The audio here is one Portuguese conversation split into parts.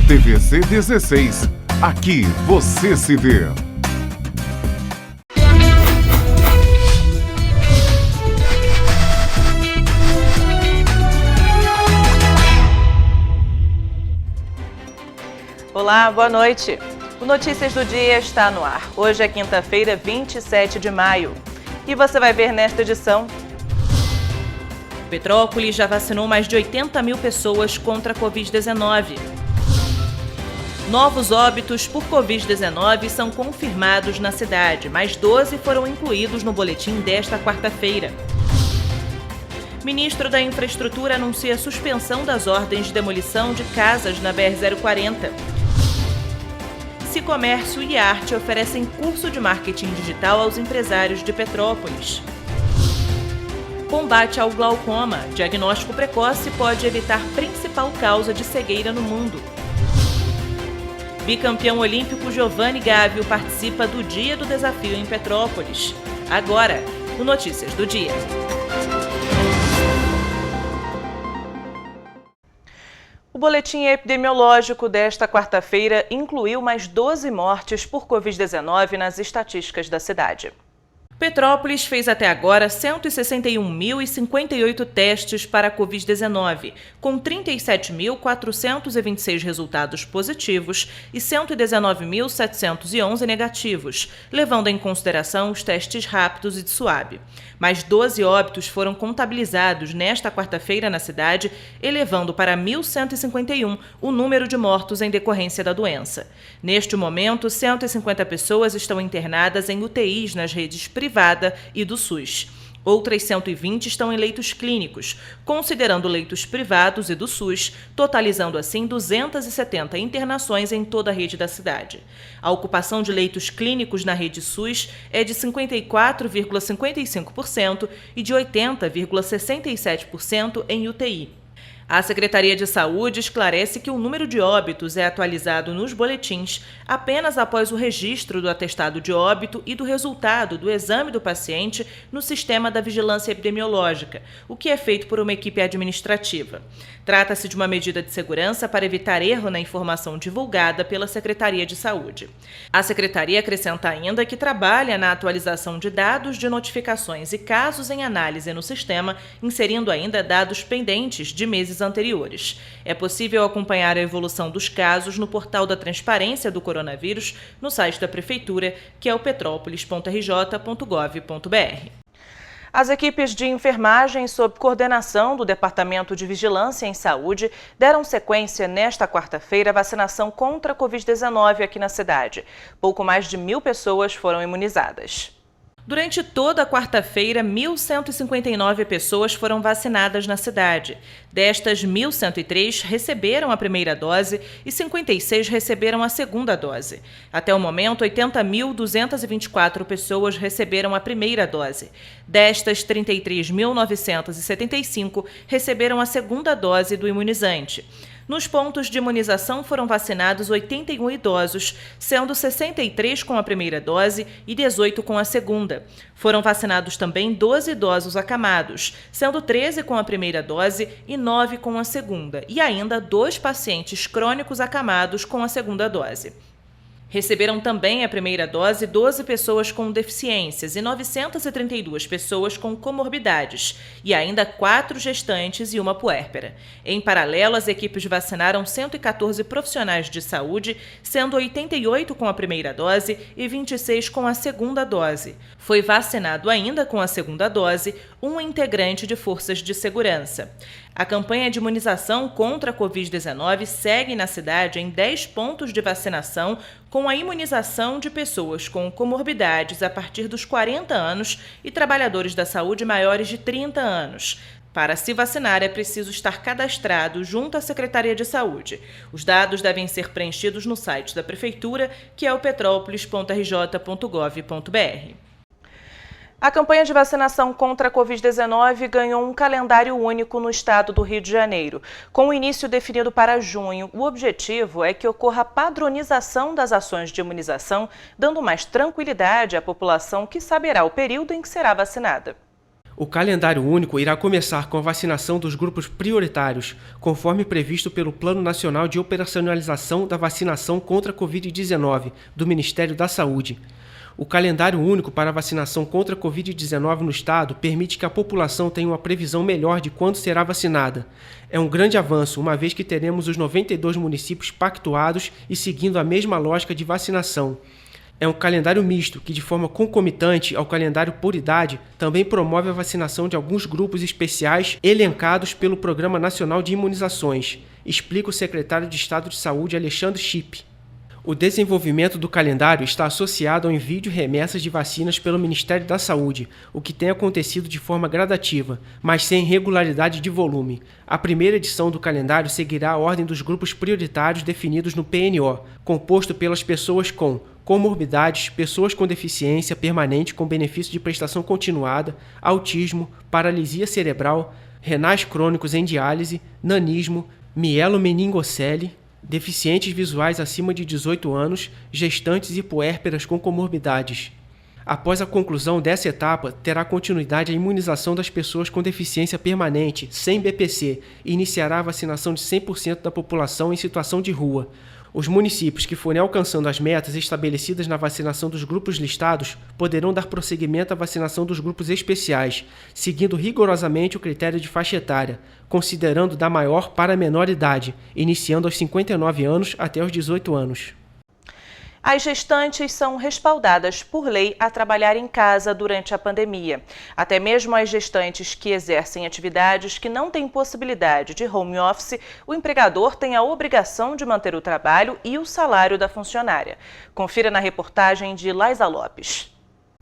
TVC 16. Aqui você se vê. Olá, boa noite. O Notícias do Dia está no ar. Hoje é quinta-feira, 27 de maio. E você vai ver nesta edição: Petrópolis já vacinou mais de 80 mil pessoas contra a Covid-19. Novos óbitos por Covid-19 são confirmados na cidade. Mais 12 foram incluídos no boletim desta quarta-feira. Ministro da Infraestrutura anuncia suspensão das ordens de demolição de casas na BR-040. Comércio e Arte oferecem curso de marketing digital aos empresários de Petrópolis. Combate ao glaucoma. Diagnóstico precoce pode evitar principal causa de cegueira no mundo. Bicampeão olímpico Giovanni Gávio participa do Dia do Desafio em Petrópolis. Agora, o Notícias do Dia. O boletim epidemiológico desta quarta-feira incluiu mais 12 mortes por Covid-19 nas estatísticas da cidade. Petrópolis fez até agora 161.058 testes para a Covid-19, com 37.426 resultados positivos e 119.711 negativos, levando em consideração os testes rápidos e de SWAB. Mais 12 óbitos foram contabilizados nesta quarta-feira na cidade, elevando para 1.151 o número de mortos em decorrência da doença. Neste momento, 150 pessoas estão internadas em UTIs nas redes privada e do SUS. Outras 120 estão em leitos clínicos, considerando leitos privados e do SUS, totalizando assim 270 internações em toda a rede da cidade. A ocupação de leitos clínicos na rede SUS é de 54,55% e de 80,67% em UTI. A Secretaria de Saúde esclarece que o número de óbitos é atualizado nos boletins apenas após o registro do atestado de óbito e do resultado do exame do paciente no sistema da vigilância epidemiológica, o que é feito por uma equipe administrativa. Trata-se de uma medida de segurança para evitar erro na informação divulgada pela Secretaria de Saúde. A Secretaria acrescenta ainda que trabalha na atualização de dados de notificações e casos em análise no sistema, inserindo ainda dados pendentes de meses anteriores. É possível acompanhar a evolução dos casos no portal da Transparência do Coronavírus no site da Prefeitura, que é o petropolis.rj.gov.br. As equipes de enfermagem, sob coordenação do Departamento de Vigilância em Saúde, deram sequência nesta quarta-feira à vacinação contra a Covid-19 aqui na cidade. Pouco mais de 1.000 pessoas foram imunizadas. Durante toda a quarta-feira, 1.159 pessoas foram vacinadas na cidade. Destas, 1.103 receberam a primeira dose e 56 receberam a segunda dose. Até o momento, 80.224 pessoas receberam a primeira dose. Destas, 33.975 receberam a segunda dose do imunizante. Nos pontos de imunização foram vacinados 81 idosos, sendo 63 com a primeira dose e 18 com a segunda. Foram vacinados também 12 idosos acamados, sendo 13 com a primeira dose e 9 com a segunda, e ainda 2 pacientes crônicos acamados com a segunda dose. Receberam também a primeira dose 12 pessoas com deficiências e 932 pessoas com comorbidades, e ainda 4 gestantes e uma puérpera. Em paralelo, as equipes vacinaram 114 profissionais de saúde, sendo 88 com a primeira dose e 26 com a segunda dose. Foi vacinado ainda com a segunda dose um integrante de forças de segurança. A campanha de imunização contra a Covid-19 segue na cidade em 10 pontos de vacinação, com a imunização de pessoas com comorbidades a partir dos 40 anos e trabalhadores da saúde maiores de 30 anos. Para se vacinar, é preciso estar cadastrado junto à Secretaria de Saúde. Os dados devem ser preenchidos no site da Prefeitura, que é o petropolis.rj.gov.br. A campanha de vacinação contra a Covid-19 ganhou um calendário único no estado do Rio de Janeiro. Com o início definido para junho, o objetivo é que ocorra a padronização das ações de imunização, dando mais tranquilidade à população que saberá o período em que será vacinada. O calendário único irá começar com a vacinação dos grupos prioritários, conforme previsto pelo Plano Nacional de Operacionalização da Vacinação contra a Covid-19, do Ministério da Saúde. O calendário único para a vacinação contra a Covid-19 no estado permite que a população tenha uma previsão melhor de quando será vacinada. É um grande avanço, uma vez que teremos os 92 municípios pactuados e seguindo a mesma lógica de vacinação. É um calendário misto, que de forma concomitante ao calendário por idade, também promove a vacinação de alguns grupos especiais elencados pelo Programa Nacional de Imunizações, explica o secretário de Estado de Saúde, Alexandre Chipe. O desenvolvimento do calendário está associado ao envio de remessas de vacinas pelo Ministério da Saúde, o que tem acontecido de forma gradativa, mas sem regularidade de volume. A primeira edição do calendário seguirá a ordem dos grupos prioritários definidos no PNO, composto pelas pessoas com comorbidades, pessoas com deficiência permanente com benefício de prestação continuada, autismo, paralisia cerebral, renais crônicos em diálise, nanismo, mielomeningocele, deficientes visuais acima de 18 anos, gestantes e puérperas com comorbidades. Após a conclusão dessa etapa, terá continuidade a imunização das pessoas com deficiência permanente, sem BPC, e iniciará a vacinação de 100% da população em situação de rua. Os municípios que forem alcançando as metas estabelecidas na vacinação dos grupos listados poderão dar prosseguimento à vacinação dos grupos especiais, seguindo rigorosamente o critério de faixa etária, considerando da maior para a menor idade, iniciando aos 59 anos até os 18 anos. As gestantes são respaldadas por lei a trabalhar em casa durante a pandemia. Até mesmo as gestantes que exercem atividades que não têm possibilidade de home office, o empregador tem a obrigação de manter o trabalho e o salário da funcionária. Confira na reportagem de Laisa Lopes.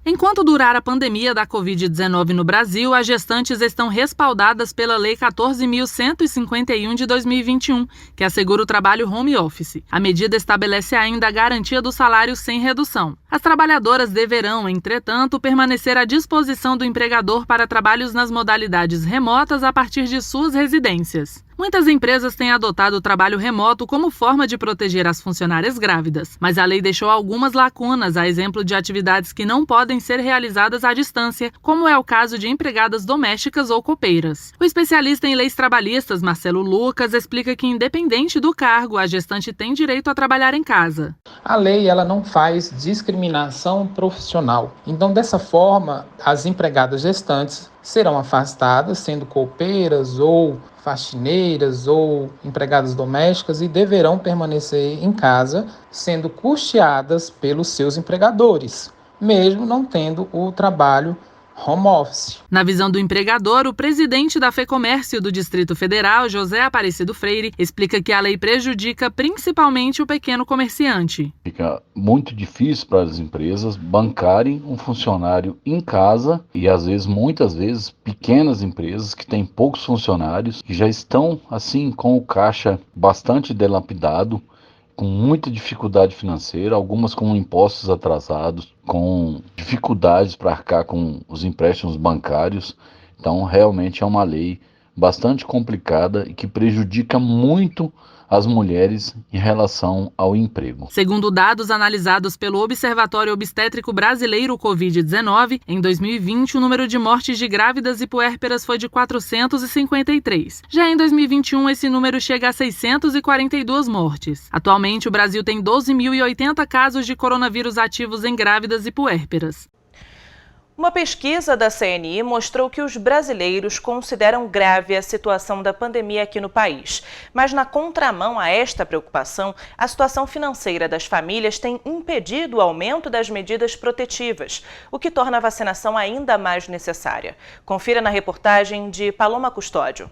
Enquanto durar a pandemia da Covid-19 no Brasil, as gestantes estão respaldadas pela Lei 14.151 de 2021, que assegura o trabalho home office. A medida estabelece ainda a garantia do salário sem redução. As trabalhadoras deverão, entretanto, permanecer à disposição do empregador para trabalhos nas modalidades remotas a partir de suas residências. Muitas empresas têm adotado o trabalho remoto como forma de proteger as funcionárias grávidas, mas a lei deixou algumas lacunas, a exemplo de atividades que não podem ser realizadas à distância, como é o caso de empregadas domésticas ou copeiras. O especialista em leis trabalhistas, Marcelo Lucas, explica que, independente do cargo, a gestante tem direito a trabalhar em casa. A lei ela não faz discriminação profissional. Então, dessa forma, as empregadas gestantes serão afastadas, sendo copeiras ou faxineiras ou empregadas domésticas, e deverão permanecer em casa, sendo custeadas pelos seus empregadores, mesmo não tendo o trabalho home office. Na visão do empregador, o presidente da FEComércio do Distrito Federal, José Aparecido Freire, explica que a lei prejudica principalmente o pequeno comerciante. Fica muito difícil para as empresas bancarem um funcionário em casa e, às vezes, muitas vezes, pequenas empresas que têm poucos funcionários, que já estão, assim, com o caixa bastante dilapidado, com muita dificuldade financeira, algumas com impostos atrasados, com dificuldades para arcar com os empréstimos bancários. Então, realmente é uma lei bastante complicada e que prejudica muito as mulheres em relação ao emprego. Segundo dados analisados pelo Observatório Obstétrico Brasileiro Covid-19, em 2020 o número de mortes de grávidas e puérperas foi de 453. Já em 2021 esse número chega a 642 mortes. Atualmente o Brasil tem 12.080 casos de coronavírus ativos em grávidas e puérperas. Uma pesquisa da CNI mostrou que os brasileiros consideram grave a situação da pandemia aqui no país. Mas, na contramão a esta preocupação, a situação financeira das famílias tem impedido o aumento das medidas protetivas, o que torna a vacinação ainda mais necessária. Confira na reportagem de Paloma Custódio.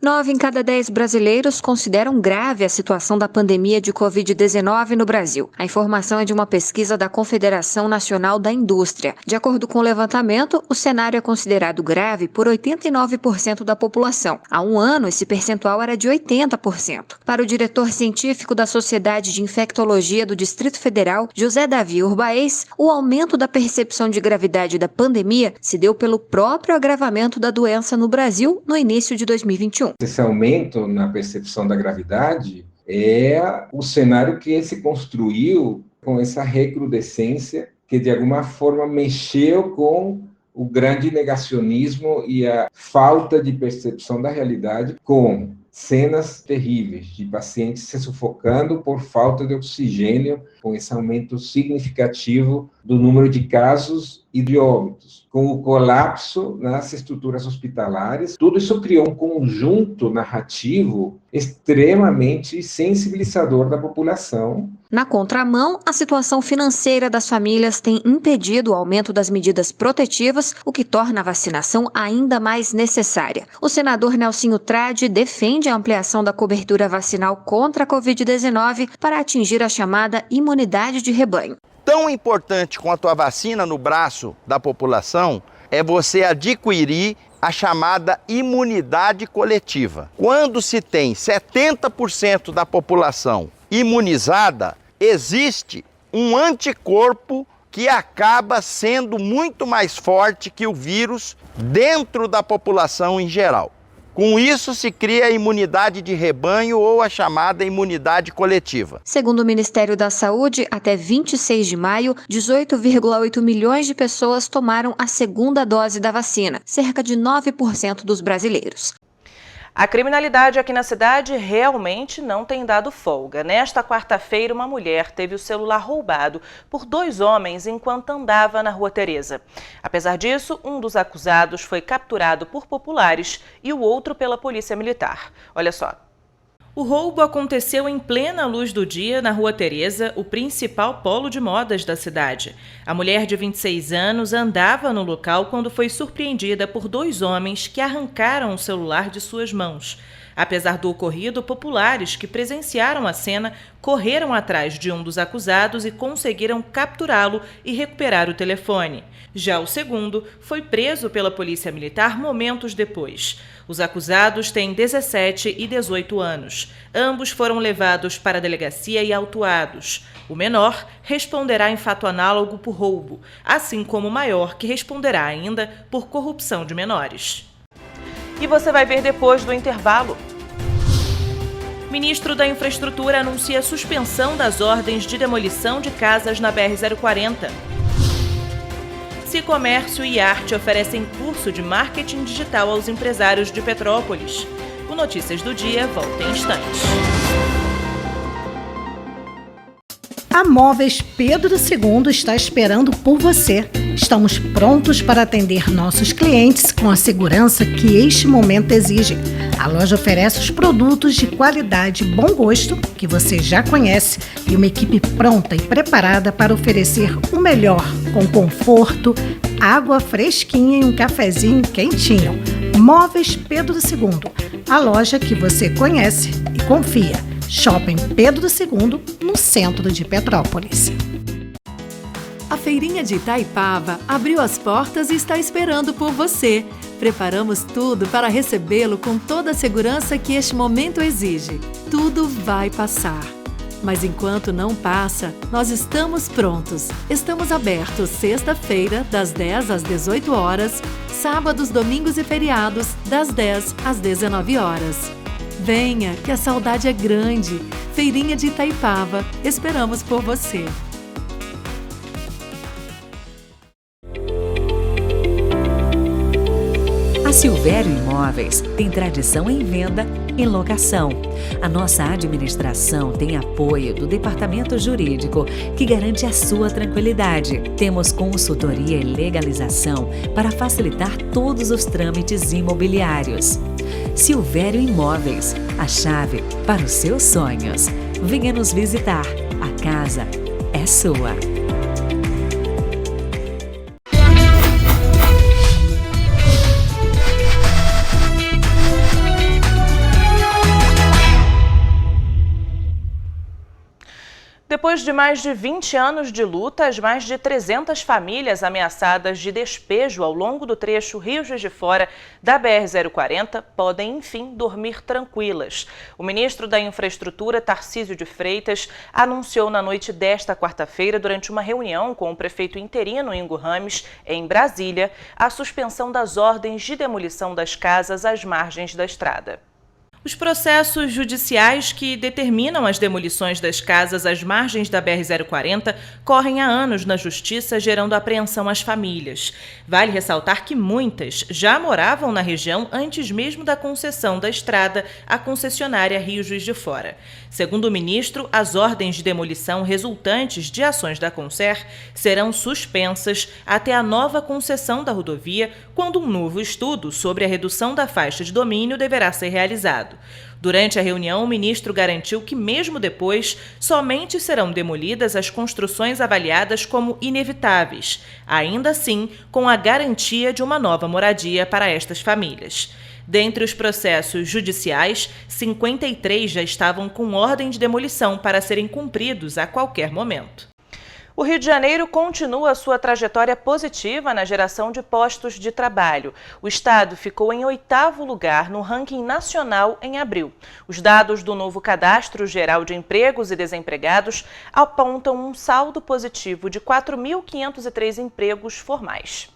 9 em cada 10 brasileiros consideram grave a situação da pandemia de Covid-19 no Brasil. A informação é de uma pesquisa da Confederação Nacional da Indústria. De acordo com o levantamento, o cenário é considerado grave por 89% da população. Há um ano, esse percentual era de 80%. Para o diretor científico da Sociedade de Infectologia do Distrito Federal, José Davi Urbaez, o aumento da percepção de gravidade da pandemia se deu pelo próprio agravamento da doença no Brasil no início de 2021. Esse aumento na percepção da gravidade é o cenário que se construiu com essa recrudescência que, de alguma forma, mexeu com o grande negacionismo e a falta de percepção da realidade, com cenas terríveis de pacientes se sufocando por falta de oxigênio, com esse aumento significativo do número de casos e de óbitos, com o colapso nas estruturas hospitalares. Tudo isso criou um conjunto narrativo extremamente sensibilizador da população. Na contramão, a situação financeira das famílias tem impedido o aumento das medidas protetivas, o que torna a vacinação ainda mais necessária. O senador Nelsinho Trade defende a ampliação da cobertura vacinal contra a Covid-19 para atingir a chamada imunidade de rebanho. Tão importante quanto a vacina no braço da população é você adquirir a chamada imunidade coletiva. Quando se tem 70% da população imunizada, existe um anticorpo que acaba sendo muito mais forte que o vírus dentro da população em geral. Com isso, se cria a imunidade de rebanho ou a chamada imunidade coletiva. Segundo o Ministério da Saúde, até 26 de maio, 18,8 milhões de pessoas tomaram a segunda dose da vacina, cerca de 9% dos brasileiros. A criminalidade aqui na cidade realmente não tem dado folga. Nesta quarta-feira, uma mulher teve o celular roubado por 2 homens enquanto andava na Rua Tereza. Apesar disso, um dos acusados foi capturado por populares e o outro pela Polícia Militar. Olha só. O roubo aconteceu em plena luz do dia na Rua Tereza, o principal polo de modas da cidade. A mulher de 26 anos andava no local quando foi surpreendida por 2 homens que arrancaram o celular de suas mãos. Apesar do ocorrido, populares que presenciaram a cena correram atrás de um dos acusados e conseguiram capturá-lo e recuperar o telefone. Já o segundo foi preso pela Polícia Militar momentos depois. Os acusados têm 17 e 18 anos. Ambos foram levados para a delegacia e autuados. O menor responderá em fato análogo por roubo, assim como o maior, que responderá ainda por corrupção de menores. E você vai ver depois do intervalo. Ministro da Infraestrutura anuncia a suspensão das ordens de demolição de casas na BR-040. Comércio e Arte oferecem curso de marketing digital aos empresários de Petrópolis. O Notícias do Dia volta em instantes. A Móveis Pedro II está esperando por você. Estamos prontos para atender nossos clientes com a segurança que este momento exige. A loja oferece os produtos de qualidade e bom gosto que você já conhece e uma equipe pronta e preparada para oferecer o melhor, com conforto, água fresquinha e um cafezinho quentinho. Móveis Pedro II, a loja que você conhece e confia. Shopping Pedro II, no centro de Petrópolis. A Feirinha de Itaipava abriu as portas e está esperando por você. Preparamos tudo para recebê-lo com toda a segurança que este momento exige. Tudo vai passar. Mas enquanto não passa, nós estamos prontos. Estamos abertos sexta-feira, das 10 às 18 horas, sábados, domingos e feriados, das 10 às 19 horas. Venha, que a saudade é grande. Feirinha de Itaipava, esperamos por você. A Silvério Imóveis tem tradição em venda e locação. A nossa administração tem apoio do Departamento Jurídico, que garante a sua tranquilidade. Temos consultoria e legalização para facilitar todos os trâmites imobiliários. Silvério Imóveis, a chave para os seus sonhos. Venha nos visitar. A casa é sua. Depois de mais de 20 anos de luta, as mais de 300 famílias ameaçadas de despejo ao longo do trecho Rio-Juiz de Fora da BR-040 podem, enfim, dormir tranquilas. O ministro da Infraestrutura, Tarcísio de Freitas, anunciou na noite desta quarta-feira, durante uma reunião com o prefeito interino Ingo Rames, em Brasília, a suspensão das ordens de demolição das casas às margens da estrada. Os processos judiciais que determinam as demolições das casas às margens da BR-040 correm há anos na Justiça, gerando apreensão às famílias. Vale ressaltar que muitas já moravam na região antes mesmo da concessão da estrada à concessionária Rio Juiz de Fora. Segundo o ministro, as ordens de demolição resultantes de ações da Concer serão suspensas até a nova concessão da rodovia, quando um novo estudo sobre a redução da faixa de domínio deverá ser realizado. Durante a reunião, o ministro garantiu que, mesmo depois, somente serão demolidas as construções avaliadas como inevitáveis, ainda assim com a garantia de uma nova moradia para estas famílias. Dentre os processos judiciais, 53 já estavam com ordem de demolição para serem cumpridos a qualquer momento. O Rio de Janeiro continua sua trajetória positiva na geração de postos de trabalho. O estado ficou em 8º lugar no ranking nacional em abril. Os dados do novo Cadastro Geral de Empregos e Desempregados apontam um saldo positivo de 4.503 empregos formais.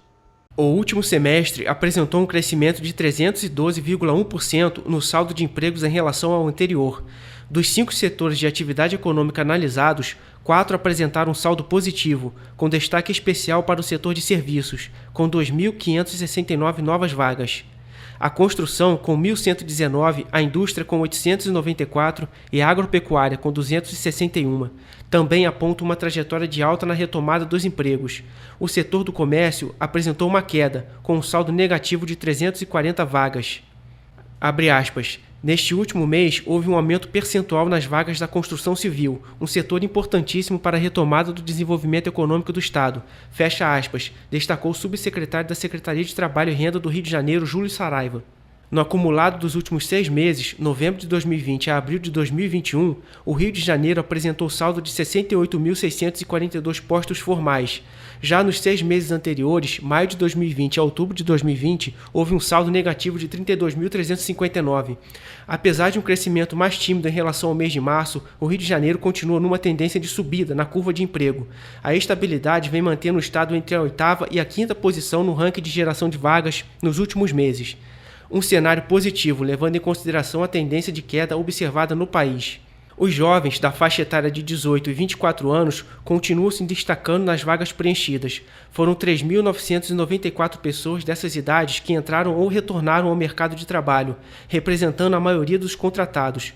O último semestre apresentou um crescimento de 312,1% no saldo de empregos em relação ao anterior. Dos 5 setores de atividade econômica analisados, 4 apresentaram um saldo positivo, com destaque especial para o setor de serviços, com 2.569 novas vagas. A construção, com 1.119, a indústria, com 894 e a agropecuária, com 261. Também aponta uma trajetória de alta na retomada dos empregos. O setor do comércio apresentou uma queda, com um saldo negativo de 340 vagas. Abre aspas. Neste último mês, houve um aumento percentual nas vagas da construção civil, um setor importantíssimo para a retomada do desenvolvimento econômico do Estado. Fecha aspas, destacou o subsecretário da Secretaria de Trabalho e Renda do Rio de Janeiro, Júlio Saraiva. No acumulado dos últimos 6 meses, novembro de 2020 a abril de 2021, o Rio de Janeiro apresentou saldo de 68.642 postos formais. Já nos 6 meses anteriores, maio de 2020 a outubro de 2020, houve um saldo negativo de 32.359. Apesar de um crescimento mais tímido em relação ao mês de março, o Rio de Janeiro continua numa tendência de subida na curva de emprego. A estabilidade vem mantendo o estado entre a 8ª e a 5ª posição no ranking de geração de vagas nos últimos meses. Um cenário positivo, levando em consideração a tendência de queda observada no país. Os jovens da faixa etária de 18 e 24 anos continuam se destacando nas vagas preenchidas. Foram 3.994 pessoas dessas idades que entraram ou retornaram ao mercado de trabalho, representando a maioria dos contratados.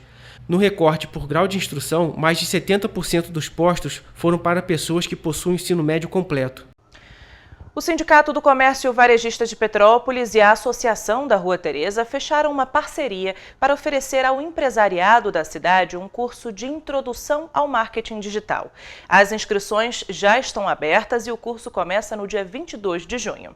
No recorte por grau de instrução, mais de 70% dos postos foram para pessoas que possuem ensino médio completo. O Sindicato do Comércio Varejista de Petrópolis e a Associação da Rua Teresa fecharam uma parceria para oferecer ao empresariado da cidade um curso de introdução ao marketing digital. As inscrições já estão abertas e o curso começa no dia 22 de junho.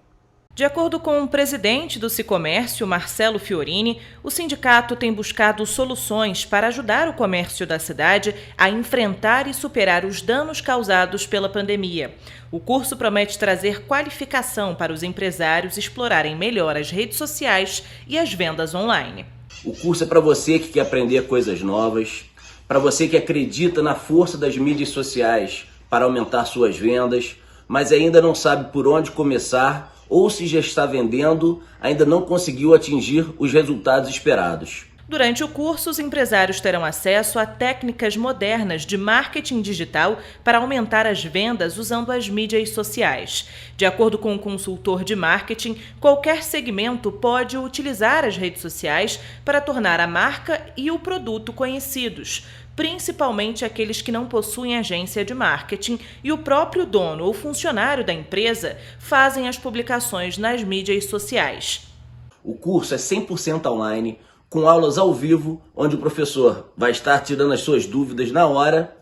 De acordo com o presidente do Sicomércio, Marcelo Fiorini, o sindicato tem buscado soluções para ajudar o comércio da cidade a enfrentar e superar os danos causados pela pandemia. O curso promete trazer qualificação para os empresários explorarem melhor as redes sociais e as vendas online. O curso é para você que quer aprender coisas novas, para você que acredita na força das mídias sociais para aumentar suas vendas, mas ainda não sabe por onde começar ou se já está vendendo, ainda não conseguiu atingir os resultados esperados. Durante o curso, os empresários terão acesso a técnicas modernas de marketing digital para aumentar as vendas usando as mídias sociais. De acordo com o consultor de marketing, qualquer segmento pode utilizar as redes sociais para tornar a marca e o produto conhecidos, principalmente aqueles que não possuem agência de marketing e o próprio dono ou funcionário da empresa fazem as publicações nas mídias sociais. O curso é 100% online, com aulas ao vivo, onde o professor vai estar tirando as suas dúvidas na hora,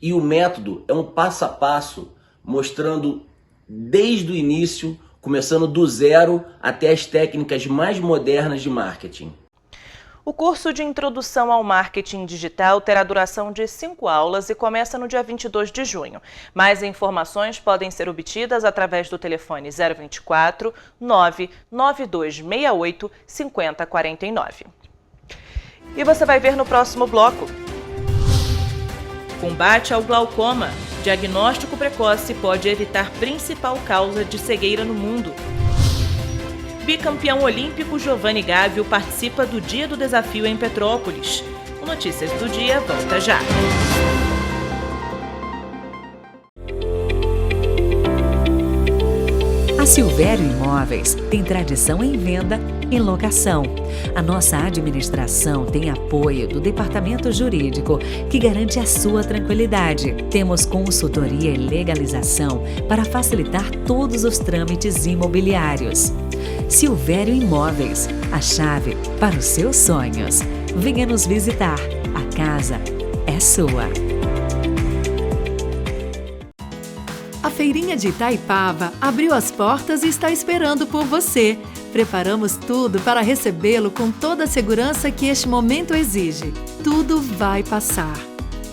e o método é um passo a passo, mostrando desde o início, começando do zero até as técnicas mais modernas de marketing. O curso de Introdução ao Marketing Digital terá duração de 5 aulas e começa no dia 22 de junho. Mais informações podem ser obtidas através do telefone 024 99268 5049. E você vai ver no próximo bloco. Combate ao glaucoma. Diagnóstico precoce pode evitar principal causa de cegueira no mundo. bicampeão olímpico Giovanni Gávio participa do Dia do Desafio em Petrópolis. O Notícias do Dia volta já. A Silvério Imóveis tem tradição em venda e locação. A nossa administração tem apoio do Departamento Jurídico, que garante a sua tranquilidade. Temos consultoria e legalização para facilitar todos os trâmites imobiliários. Silvério Imóveis, a chave para os seus sonhos. Venha nos visitar. A casa é sua. A Feirinha de Itaipava abriu as portas e está esperando por você. Preparamos tudo para recebê-lo com toda a segurança que este momento exige. Tudo vai passar.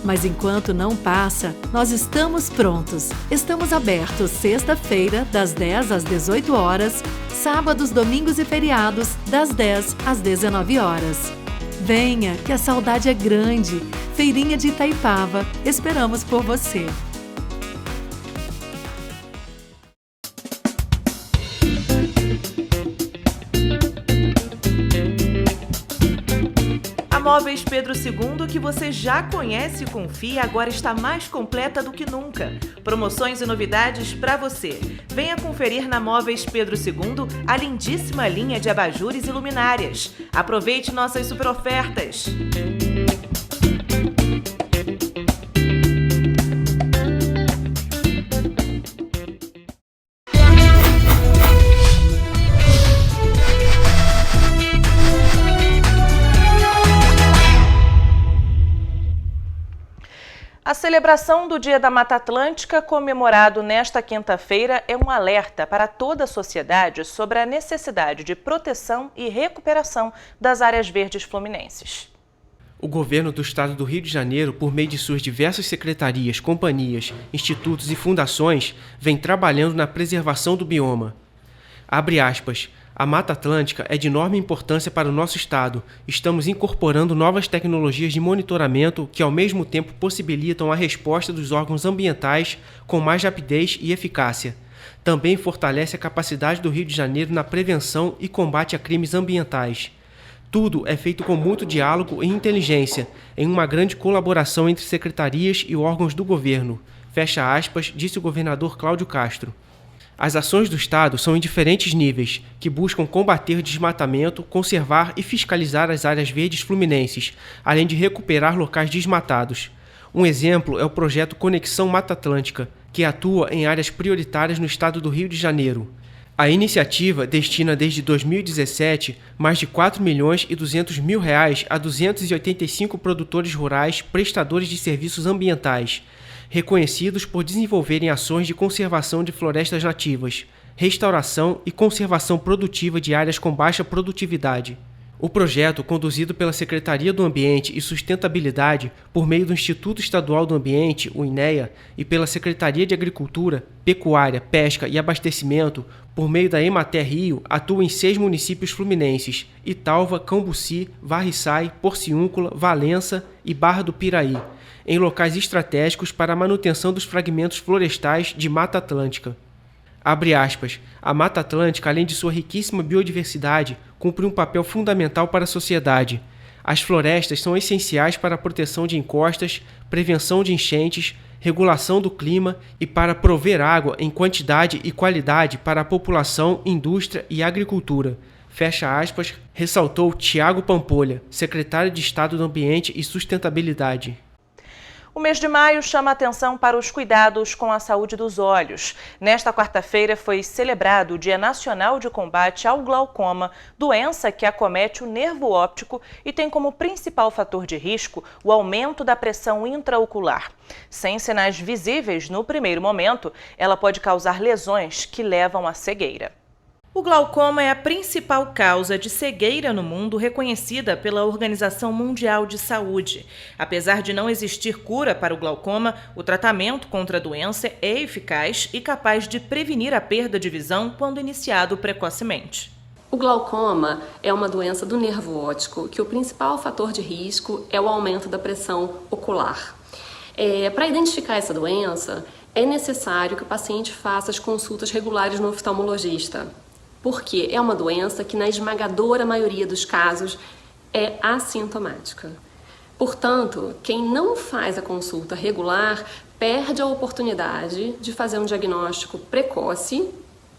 Mas enquanto não passa, nós estamos prontos. Estamos abertos sexta-feira, das 10 às 18 horas, sábados, domingos e feriados, das 10 às 19 horas. Venha, que a saudade é grande. Feirinha de Itaipava, esperamos por você. A Móveis Pedro II, que você já conhece e confia, agora está mais completa do que nunca. Promoções e novidades para você. Venha conferir na Móveis Pedro II a lindíssima linha de abajures e luminárias. Aproveite nossas super ofertas. A celebração do Dia da Mata Atlântica, comemorado nesta quinta-feira, é um alerta para toda a sociedade sobre a necessidade de proteção e recuperação das áreas verdes fluminenses. O governo do estado do Rio de Janeiro, por meio de suas diversas secretarias, companhias, institutos e fundações, vem trabalhando na preservação do bioma. Abre aspas. A Mata Atlântica é de enorme importância para o nosso estado. Estamos incorporando novas tecnologias de monitoramento que, ao mesmo tempo, possibilitam a resposta dos órgãos ambientais com mais rapidez e eficácia. Também fortalece a capacidade do Rio de Janeiro na prevenção e combate a crimes ambientais. Tudo é feito com muito diálogo e inteligência, em uma grande colaboração entre secretarias e órgãos do governo. Fecha aspas, disse o governador Cláudio Castro. As ações do Estado são em diferentes níveis, que buscam combater o desmatamento, conservar e fiscalizar as áreas verdes fluminenses, além de recuperar locais desmatados. Um exemplo é o projeto Conexão Mata Atlântica, que atua em áreas prioritárias no estado do Rio de Janeiro. A iniciativa destina desde 2017 mais de R$ 4.200.000 a 285 produtores rurais prestadores de serviços ambientais, reconhecidos por desenvolverem ações de conservação de florestas nativas, restauração e conservação produtiva de áreas com baixa produtividade. O projeto, conduzido pela Secretaria do Ambiente e Sustentabilidade por meio do Instituto Estadual do Ambiente, o INEA, e pela Secretaria de Agricultura, Pecuária, Pesca e Abastecimento, por meio da Emater Rio, atua em 6 municípios fluminenses: Italva, Cambuci, Varriçai, Porciúncula, Valença e Barra do Piraí, em locais estratégicos para a manutenção dos fragmentos florestais de Mata Atlântica. Abre aspas, a Mata Atlântica, além de sua riquíssima biodiversidade, cumpre um papel fundamental para a sociedade. As florestas são essenciais para a proteção de encostas, prevenção de enchentes, regulação do clima e para prover água em quantidade e qualidade para a população, indústria e agricultura. Fecha aspas, ressaltou Tiago Pampolha, secretário de Estado do Ambiente e Sustentabilidade. O mês de maio chama a atenção para os cuidados com a saúde dos olhos. Nesta quarta-feira foi celebrado o Dia Nacional de Combate ao Glaucoma, doença que acomete o nervo óptico e tem como principal fator de risco o aumento da pressão intraocular. Sem sinais visíveis no primeiro momento, ela pode causar lesões que levam à cegueira. O glaucoma é a principal causa de cegueira no mundo, reconhecida pela Organização Mundial de Saúde. Apesar de não existir cura para o glaucoma, o tratamento contra a doença é eficaz e capaz de prevenir a perda de visão quando iniciado precocemente. O glaucoma é uma doença do nervo óptico, que o principal fator de risco é o aumento da pressão ocular. Para identificar essa doença, é necessário que o paciente faça as consultas regulares no oftalmologista. porque é uma doença que, na esmagadora maioria dos casos, é assintomática. Portanto, quem não faz a consulta regular perde a oportunidade de fazer um diagnóstico precoce,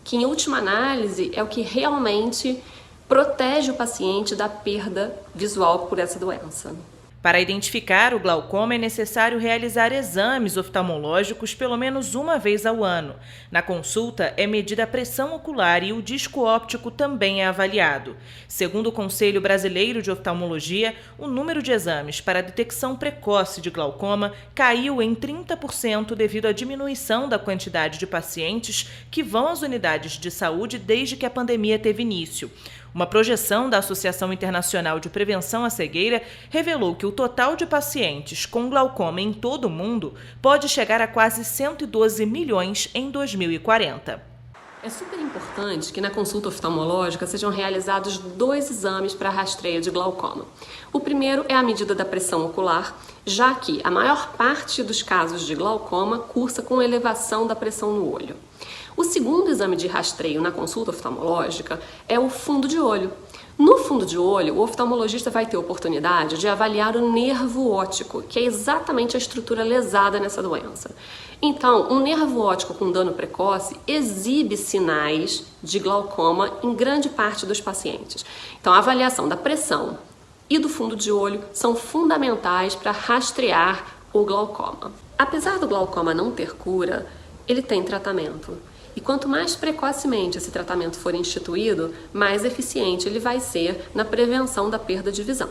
que em última análise é o que realmente protege o paciente da perda visual por essa doença. Para identificar o glaucoma é necessário realizar exames oftalmológicos pelo menos uma vez ao ano. Na consulta é medida a pressão ocular e o disco óptico também é avaliado. Segundo o Conselho Brasileiro de Oftalmologia, o número de exames para a detecção precoce de glaucoma caiu em 30% devido à diminuição da quantidade de pacientes que vão às unidades de saúde desde que a pandemia teve início. Uma projeção da Associação Internacional de Prevenção à Cegueira revelou que o total de pacientes com glaucoma em todo o mundo pode chegar a quase 112 milhões em 2040. É super importante que na consulta oftalmológica sejam realizados 2 exames para rastreio de glaucoma. O primeiro é a medida da pressão ocular, já que a maior parte dos casos de glaucoma cursa com elevação da pressão no olho. O segundo exame de rastreio na consulta oftalmológica é o fundo de olho. No fundo de olho, o oftalmologista vai ter a oportunidade de avaliar o nervo óptico, que é exatamente a estrutura lesada nessa doença. Então, um nervo óptico com dano precoce exibe sinais de glaucoma em grande parte dos pacientes. Então, a avaliação da pressão e do fundo de olho são fundamentais para rastrear o glaucoma. Apesar do glaucoma não ter cura, ele tem tratamento. E quanto mais precocemente esse tratamento for instituído, mais eficiente ele vai ser na prevenção da perda de visão.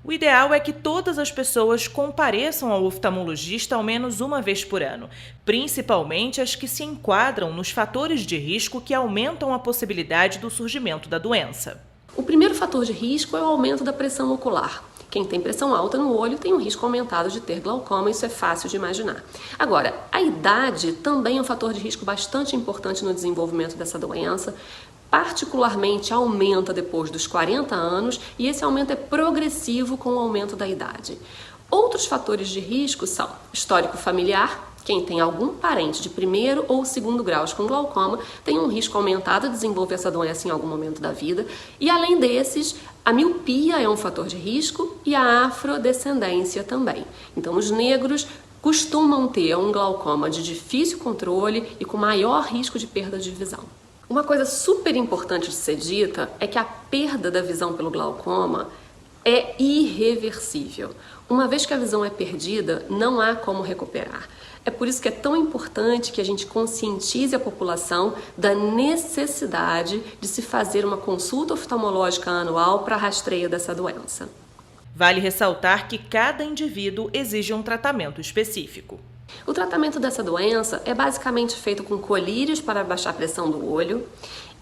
O ideal é que todas as pessoas compareçam ao oftalmologista ao menos uma vez por ano, principalmente as que se enquadram nos fatores de risco que aumentam a possibilidade do surgimento da doença. O primeiro fator de risco é o aumento da pressão ocular. Quem tem pressão alta no olho tem um risco aumentado de ter glaucoma, isso é fácil de imaginar. Agora, a idade também é um fator de risco bastante importante no desenvolvimento dessa doença, particularmente aumenta depois dos 40 anos e esse aumento é progressivo com o aumento da idade. Outros fatores de risco são histórico familiar. Quem tem algum parente de 1º ou 2º graus com glaucoma tem um risco aumentado de desenvolver essa doença em algum momento da vida. E além desses, a miopia é um fator de risco e a afrodescendência também. Então, os negros costumam ter um glaucoma de difícil controle e com maior risco de perda de visão. Uma coisa super importante de ser dita é que a perda da visão pelo glaucoma é irreversível. Uma vez que a visão é perdida, não há como recuperar. É por isso que é tão importante que a gente conscientize a população da necessidade de se fazer uma consulta oftalmológica anual para rastreio dessa doença. Vale ressaltar que cada indivíduo exige um tratamento específico. O tratamento dessa doença é basicamente feito com colírios para baixar a pressão do olho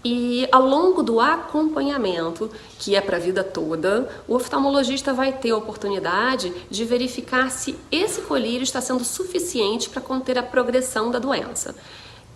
e ao longo do acompanhamento, que é para a vida toda, o oftalmologista vai ter a oportunidade de verificar se esse colírio está sendo suficiente para conter a progressão da doença.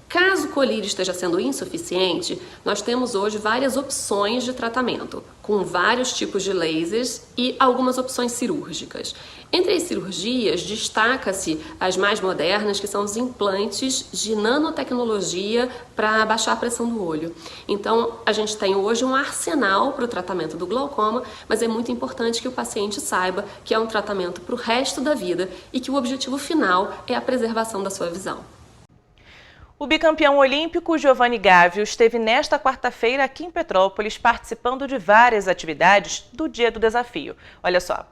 Caso o colírio esteja sendo insuficiente, nós temos hoje várias opções de tratamento, com vários tipos de lasers e algumas opções cirúrgicas. Entre as cirurgias, destaca-se as mais modernas, que são os implantes de nanotecnologia para baixar a pressão do olho. Então, a gente tem hoje um arsenal para o tratamento do glaucoma, mas é muito importante que o paciente saiba que é um tratamento para o resto da vida e que o objetivo final é a preservação da sua visão. O bicampeão olímpico Giovanni Gávio esteve nesta quarta-feira aqui em Petrópolis participando de várias atividades do Dia do Desafio. Olha só.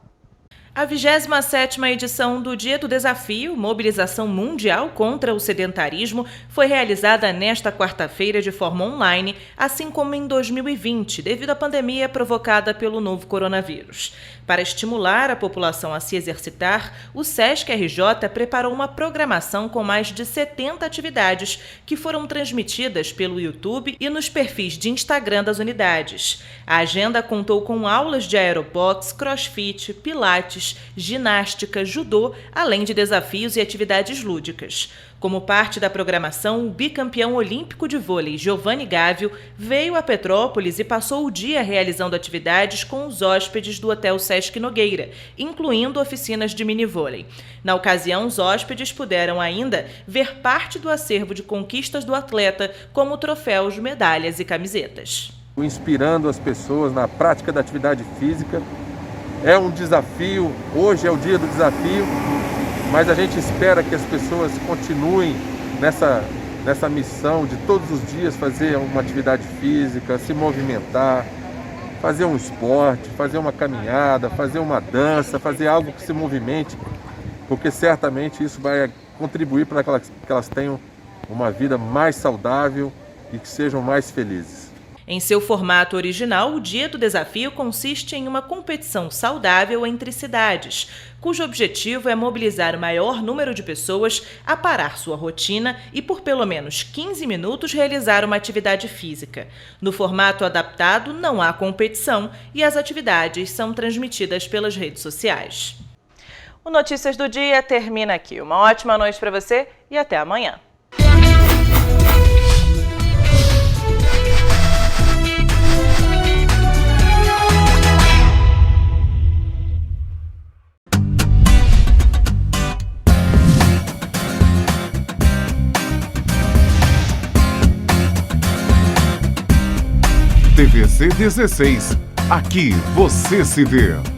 A 27ª edição do Dia do Desafio, mobilização mundial contra o sedentarismo, foi realizada nesta quarta-feira de forma online, assim como em 2020, devido à pandemia provocada pelo novo coronavírus. Para estimular a população a se exercitar, o SESC-RJ preparou uma programação com mais de 70 atividades que foram transmitidas pelo YouTube e nos perfis de Instagram das unidades. A agenda contou com aulas de aerobox, crossfit, pilates, artes, ginástica, judô, além de desafios e atividades lúdicas. Como parte da programação, o bicampeão olímpico de vôlei Giovanni Gávio veio a Petrópolis e passou o dia realizando atividades com os hóspedes do Hotel Sesc Nogueira, incluindo oficinas de minivôlei. Na ocasião, os hóspedes puderam ainda ver parte do acervo de conquistas do atleta, como troféus, medalhas e camisetas. Inspirando as pessoas na prática da atividade física. É um desafio, hoje é o dia do desafio, mas a gente espera que as pessoas continuem nessa missão de todos os dias fazer uma atividade física, se movimentar, fazer um esporte, fazer uma caminhada, fazer uma dança, fazer algo que se movimente, porque certamente isso vai contribuir para que elas tenham uma vida mais saudável e que sejam mais felizes. Em seu formato original, o Dia do Desafio consiste em uma competição saudável entre cidades, cujo objetivo é mobilizar o maior número de pessoas a parar sua rotina e, por pelo menos 15 minutos, realizar uma atividade física. No formato adaptado, não há competição e as atividades são transmitidas pelas redes sociais. O Notícias do Dia termina aqui. Uma ótima noite para você e até amanhã. TVC 16. Aqui você se vê.